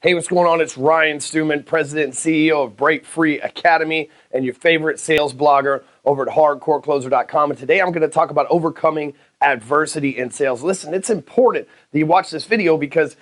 Hey, what's going on? It's Ryan Stewman, President and CEO of Break Free Academy and your favorite sales blogger over at hardcorecloser.com. And today I'm going to talk about overcoming adversity in sales. Listen, it's important that you watch this video because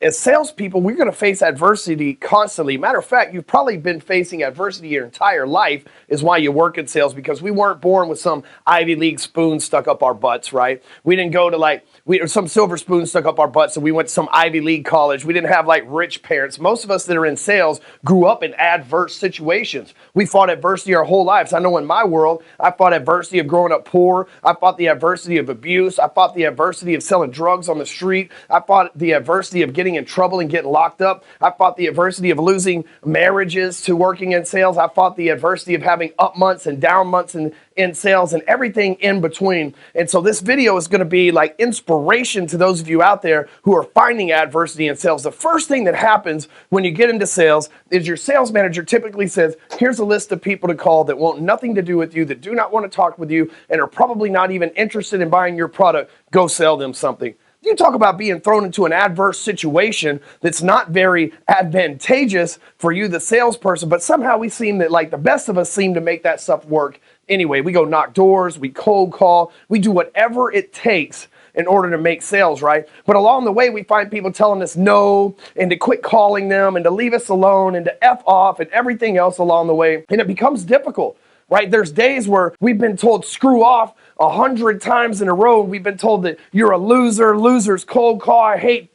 as salespeople, we're going to face adversity constantly. Matter of fact, you've probably been facing adversity your entire life is why you work in sales, because we weren't born with some Ivy League spoon stuck up our butts, right? We didn't go to some silver spoon stuck up our butts and we went to some Ivy League college. We didn't have rich parents. Most of us that are in sales grew up in adverse situations. We fought adversity our whole lives. I know in my world, I fought adversity of growing up poor. I fought the adversity of abuse. I fought the adversity of selling drugs on the street. I fought the adversity of getting in trouble and getting locked up. I fought the adversity of losing marriages to working in sales. I fought the adversity of having up months and down months in sales and everything in between. And so this video is going to be like inspiration to those of you out there who are finding adversity in sales. The first thing that happens when you get into sales is your sales manager typically says, here's a list of people to call that want nothing to do with you, that do not want to talk with you, and are probably not even interested in buying your product. Go sell them something. You talk about being thrown into an adverse situation that's not very advantageous for you, the salesperson, but somehow we seem that the best of us seem to make that stuff work anyway. We go knock doors, we cold call, we do whatever it takes in order to make sales, right? But along the way, we find people telling us no, and to quit calling them, and to leave us alone, and to F off, and everything else along the way, and it becomes difficult. Right? There's days where we've been told screw off 100 times in a row. We've been told that you're a loser, losers cold call. I hate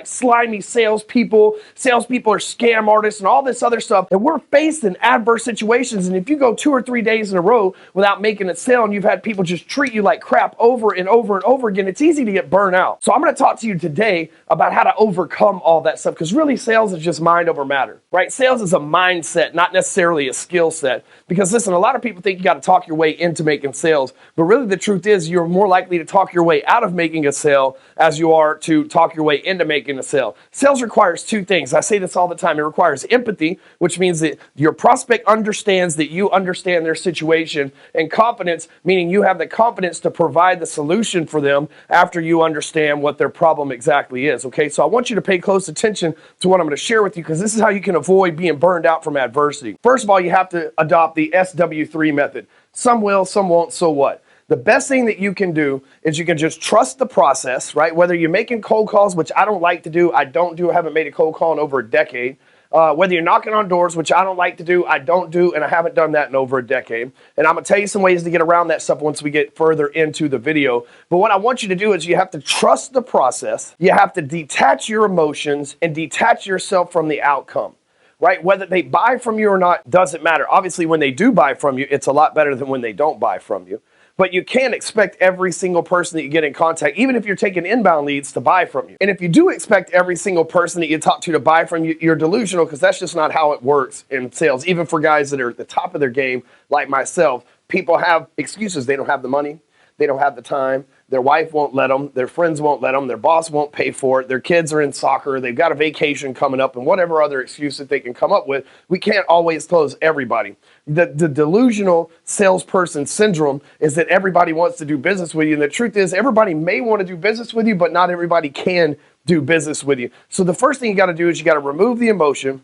slimy salespeople. Salespeople are scam artists and all this other stuff. And we're faced in adverse situations. And if you go 2 or 3 days in a row without making a sale and you've had people just treat you like crap over and over and over again, it's easy to get burnt out. So I'm going to talk to you today about how to overcome all that stuff, because really sales is just mind over matter, right? Sales is a mindset, not necessarily a skill set. Because listen, a lot of people think you got to talk your way into making sales, but really the truth is you're more likely to talk your way out of making a sale as you are to talk your way into making a sale. Sales requires two things. I say this all the time. It requires empathy, which means that your prospect understands that you understand their situation, and confidence, meaning you have the confidence to provide the solution for them after you understand what their problem exactly is. Okay, so I want you to pay close attention to what I'm going to share with you, because this is how you can avoid being burned out from adversity. First of all, you have to adopt the SW3 method. Some will, some won't, so what? The best thing that you can do is you can just trust the process, right? Whether you're making cold calls, which I don't like to do, I haven't made a cold call in over a decade. Whether you're knocking on doors, which I don't like to do, I don't do, and I haven't done that in over a decade. And I'm going to tell you some ways to get around that stuff once we get further into the video. But what I want you to do is you have to trust the process. You have to detach your emotions and detach yourself from the outcome. Right? Whether they buy from you or not doesn't matter. Obviously, when they do buy from you, it's a lot better than when they don't buy from you. But you can't expect every single person that you get in contact, even if you're taking inbound leads, to buy from you. And if you do expect every single person that you talk to buy from you, you're delusional, because that's just not how it works in sales. Even for guys that are at the top of their game, like myself, people have excuses. They don't have the money. They don't have the time. Their wife won't let them. Their friends won't let them. Their boss won't pay for it. Their kids are in soccer. They've got a vacation coming up, and whatever other excuse that they can come up with. We can't always close everybody. The delusional salesperson syndrome is that everybody wants to do business with you. And the truth is, everybody may want to do business with you, but not everybody can do business with you. So the first thing you got to do is you got to remove the emotion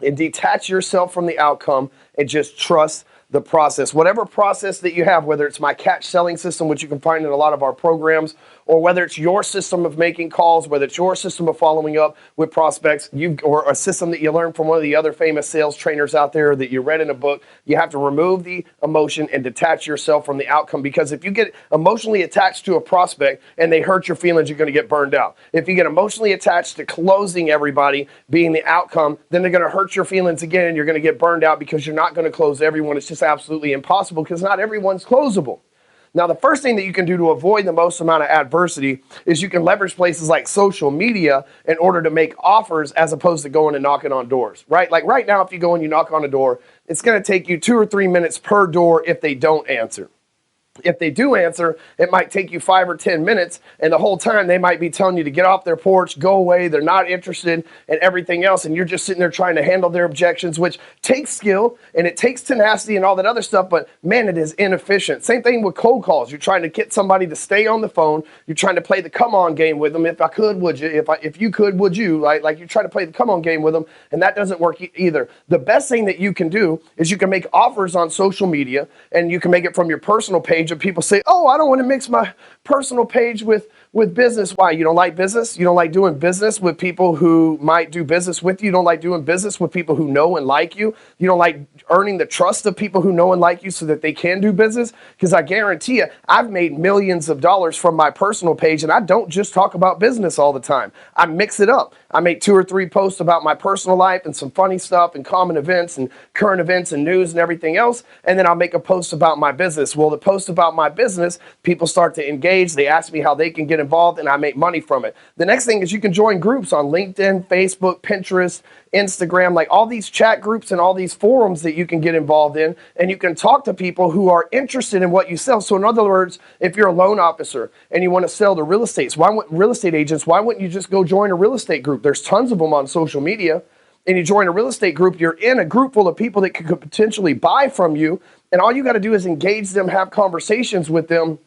and detach yourself from the outcome and just trust the process. Whatever process that you have, whether it's my catch selling system, which you can find in a lot of our programs, or whether it's your system of making calls, whether it's your system of following up with prospects, or a system that you learned from one of the other famous sales trainers out there that you read in a book, you have to remove the emotion and detach yourself from the outcome. Because if you get emotionally attached to a prospect and they hurt your feelings, you're going to get burned out. If you get emotionally attached to closing everybody being the outcome, then they're going to hurt your feelings again, and you're going to get burned out because you're not going to close everyone. It's just absolutely impossible, because not everyone's closable. Now, the first thing that you can do to avoid the most amount of adversity is you can leverage places like social media in order to make offers, as opposed to going and knocking on doors, right? Like right now, if you go and you knock on a door, it's going to take you 2 or 3 minutes per door if they don't answer. If they do answer, it might take you 5 or 10 minutes, and the whole time they might be telling you to get off their porch, go away, they're not interested in everything else, and you're just sitting there trying to handle their objections, which takes skill, and it takes tenacity and all that other stuff, but man, it is inefficient. Same thing with cold calls. You're trying to get somebody to stay on the phone, you're trying to play the come on game with them. If I could, would you? If you could, would you? Like you're trying to play the come on game with them, and that doesn't work either. The best thing that you can do is you can make offers on social media, and you can make it from your personal page, and people say, oh, I don't want to mix my personal page with business. Why? You don't like business? You don't like doing business with people who might do business with you? You don't like doing business with people who know and like you? You don't like earning the trust of people who know and like you so that they can do business? Because I guarantee you, I've made millions of dollars from my personal page, and I don't just talk about business all the time. I mix it up. I make 2 or 3 posts about my personal life and some funny stuff and common events and current events and news and everything else, and then I'll make a post about my business. Well, the post about my business, people start to engage. They ask me how they can get involved, and I make money from it. The next thing is you can join groups on LinkedIn, Facebook, Pinterest, Instagram, like all these chat groups and all these forums that you can get involved in, and you can talk to people who are interested in what you sell. So in other words, if you're a loan officer and you want to sell to real estate agents, why wouldn't you just go join a real estate group? There's tons of them on social media, and you join a real estate group, you're in a group full of people that could potentially buy from you, and all you got to do is engage them, have conversations with them,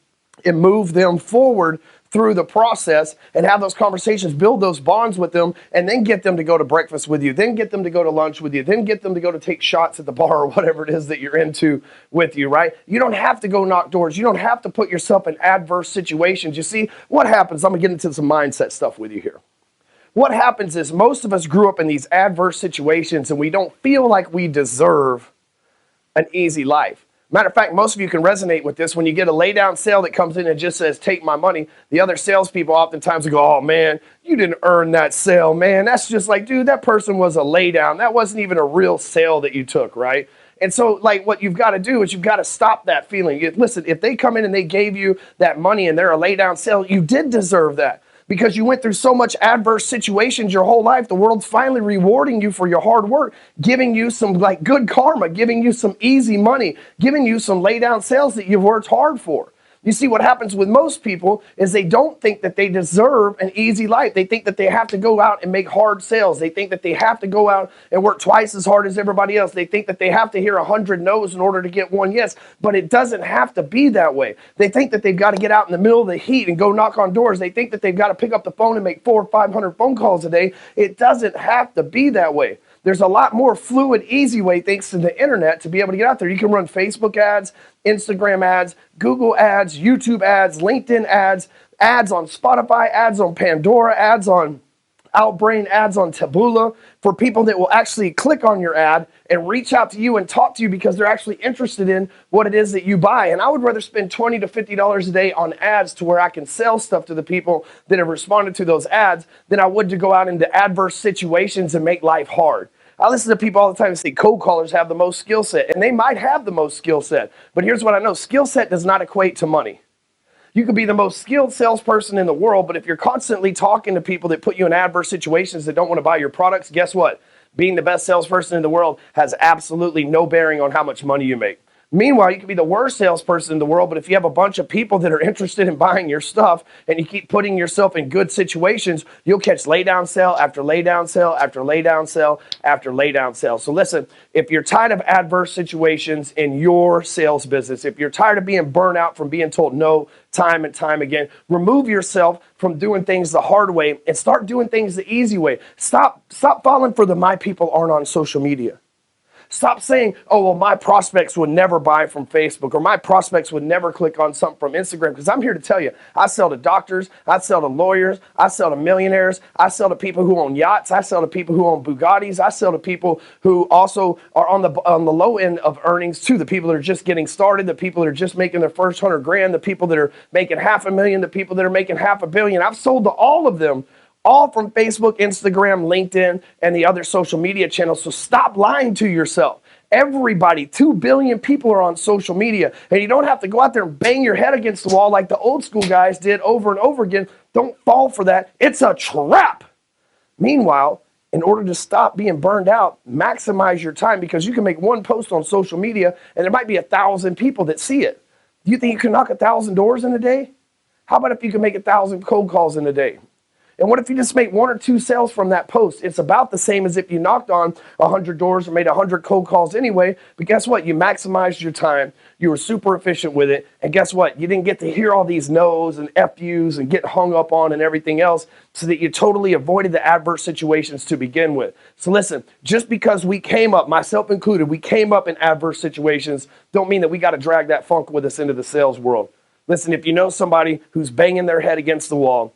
and move them forward through the process, and have those conversations, build those bonds with them, and then get them to go to breakfast with you, then get them to go to lunch with you, then get them to go to take shots at the bar or whatever it is that you're into with you, right? You don't have to go knock doors. You don't have to put yourself in adverse situations. You see, what happens, I'm going to get into some mindset stuff with you here. What happens is most of us grew up in these adverse situations, and we don't feel like we deserve an easy life. Matter of fact, most of you can resonate with this. When you get a lay-down sale that comes in and just says, take my money, the other salespeople oftentimes go, oh, man, you didn't earn that sale, man. That's just like, dude, that person was a lay-down. That wasn't even a real sale that you took, right? And so, like, what you've got to do is you've got to stop that feeling. Listen, if they come in and they gave you that money and they're a lay-down sale, you did deserve that. Because you went through so much adverse situations your whole life, the world's finally rewarding you for your hard work, giving you some like good karma, giving you some easy money, giving you some lay down sales that you've worked hard for. You see, what happens with most people is they don't think that they deserve an easy life. They think that they have to go out and make hard sales. They think that they have to go out and work twice as hard as everybody else. They think that they have to hear 100 no's in order to get 1 yes, but it doesn't have to be that way. They think that they've got to get out in the middle of the heat and go knock on doors. They think that they've got to pick up the phone and make 400 or 500 phone calls a day. It doesn't have to be that way. There's a lot more fluid, easy way, thanks to the internet, to be able to get out there. You can run Facebook ads, Instagram ads, Google ads, YouTube ads, LinkedIn ads, ads on Spotify, ads on Pandora, ads on Outbrain, ads on Taboola, for people that will actually click on your ad and reach out to you and talk to you because they're actually interested in what it is that you buy. And I would rather spend $20 to $50 a day on ads to where I can sell stuff to the people that have responded to those ads than I would to go out into adverse situations and make life hard. I listen to people all the time and say cold callers have the most skill set, and they might have the most skill set. But here's what I know, skill set does not equate to money. You could be the most skilled salesperson in the world, but if you're constantly talking to people that put you in adverse situations that don't want to buy your products, guess what? Being the best salesperson in the world has absolutely no bearing on how much money you make. Meanwhile, you can be the worst salesperson in the world, but if you have a bunch of people that are interested in buying your stuff and you keep putting yourself in good situations, you'll catch lay down sale after lay down sale after lay down sale after lay down sale. So listen, if you're tired of adverse situations in your sales business, if you're tired of being burnt out from being told no time and time again, remove yourself from doing things the hard way and start doing things the easy way. Stop falling for the my people aren't on social media. Stop saying, oh, well, my prospects would never buy from Facebook, or my prospects would never click on something from Instagram, because I'm here to tell you, I sell to doctors, I sell to lawyers, I sell to millionaires, I sell to people who own yachts, I sell to people who own Bugattis, I sell to people who also are on the low end of earnings too, the people that are just getting started, the people that are just making their first 100 grand, the people that are making $500,000, the people that are making $500 million. I've sold to all of them, all from Facebook, Instagram, LinkedIn, and the other social media channels. So stop lying to yourself. Everybody, 2 billion people are on social media, and you don't have to go out there and bang your head against the wall like the old school guys did over and over again. Don't fall for that. It's a trap. Meanwhile, in order to stop being burned out, maximize your time, because you can make one post on social media and there might be 1,000 people that see it. Do you think you can knock 1,000 doors in a day? How about if you can make 1,000 cold calls in a day? And what if you just make 1 or 2 sales from that post? It's about the same as if you knocked on 100 doors or made 100 cold calls anyway. But guess what? You maximized your time. You were super efficient with it. And guess what? You didn't get to hear all these no's and FU's and get hung up on and everything else, so that you totally avoided the adverse situations to begin with. So listen, just because we came up, myself included, we came up in adverse situations, don't mean that we got to drag that funk with us into the sales world. Listen, if you know somebody who's banging their head against the wall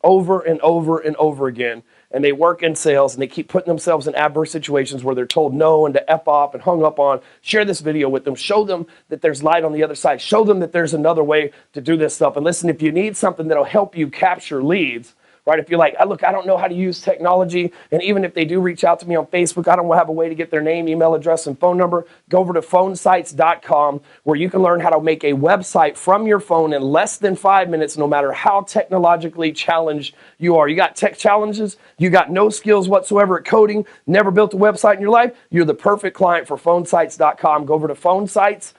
over and over and over again, and they work in sales and they keep putting themselves in adverse situations where they're told no and to F off and hung up on, share this video with them. Show them that there's light on the other side. Show them that there's another way to do this stuff. And listen, if you need something that'll help you capture leads, right? If you're like, look, I don't know how to use technology, and even if they do reach out to me on Facebook, I don't have a way to get their name, email address, and phone number, go over to phonesites.com, where you can learn how to make a website from your phone in less than 5 minutes, no matter how technologically challenged you are. You got tech challenges, you got no skills whatsoever at coding, never built a website in your life, you're the perfect client for phonesites.com. Go over to phonesites.com.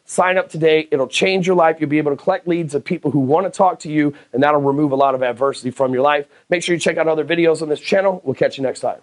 Sign up today. It'll change your life. You'll be able to collect leads of people who want to talk to you, and that'll remove a lot of adversity from your life. Make sure you check out other videos on this channel. We'll catch you next time.